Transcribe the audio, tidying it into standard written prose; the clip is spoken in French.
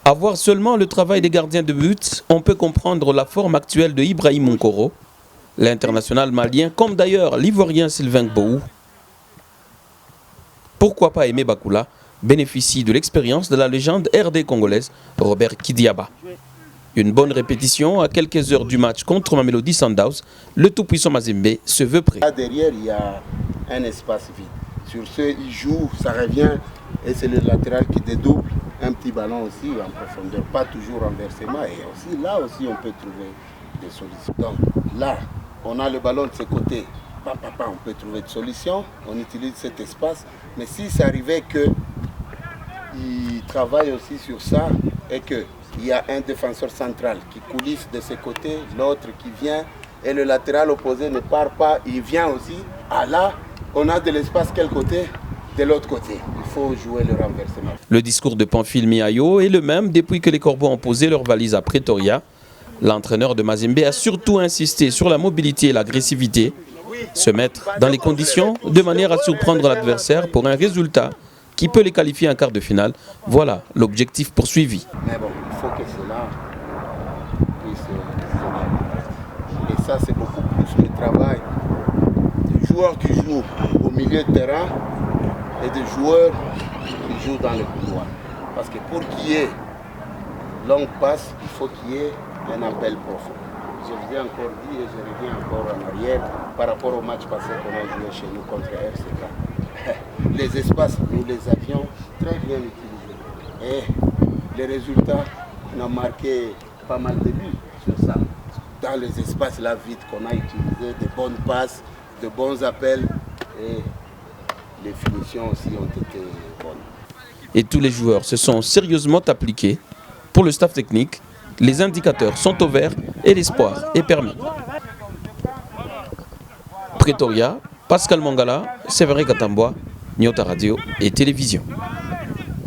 À voir seulement le travail des gardiens de but, on peut comprendre la forme actuelle de Ibrahim Moukoro, l'international malien, comme d'ailleurs l'ivoirien Sylvain Gbou. Pourquoi pas Aimé Bakoula bénéficie de l'expérience de la légende RD congolaise Robert Kidiaba. Une bonne répétition à quelques heures du match contre Mamelodi Sundowns, le tout-puissant Mazembe se veut prêt. Là derrière, il y a un espace vide. Sur ce, il joue, ça revient et c'est le latéral qui dédouble. Un petit ballon aussi en profondeur, pas toujours renversement. Et aussi là aussi on peut trouver des solutions. Donc là, on a le ballon de ce côté. On peut trouver des solutions, on utilise cet espace. Mais si ça arrivait qu'il travaille aussi sur ça et qu'il y a un défenseur central qui coulisse de ce côté, l'autre qui vient et le latéral opposé ne part pas, il vient aussi. Ah là, on a de l'espace quel côté? De l'autre côté. Il faut jouer le renversement. Le discours de Pamphile Miayo est le même depuis que les Corbeaux ont posé leur valise à Pretoria. L'entraîneur de Mazembe a surtout insisté sur la mobilité et l'agressivité. Se mettre dans les conditions de manière à surprendre l'adversaire pour un résultat qui peut les qualifier en quart de finale. Voilà l'objectif poursuivi. Mais bon, il faut que cela puisse se... Et ça, c'est beaucoup plus le travail des joueurs qui jouent au milieu de terrain et des joueurs qui jouent dans le couloir. Parce que pour qu'il y ait longue passe, il faut qu'il y ait un appel profond. Je vous ai encore dit et je reviens encore en arrière par rapport au match passé qu'on a joué chez nous contre RCK. Les espaces, nous les avions très bien utilisés. Et les résultats, on a marqué pas mal de buts sur ça. Dans les espaces là vides qu'on a utilisés, de bonnes passes, de bons appels et les finitions aussi ont été bonnes. Et tous les joueurs se sont sérieusement appliqués. Pour le staff technique, les indicateurs sont au vert et l'espoir est permis. Pretoria, Pascal Mangala, Séverin Katamboa, Nyota Radio et Télévision.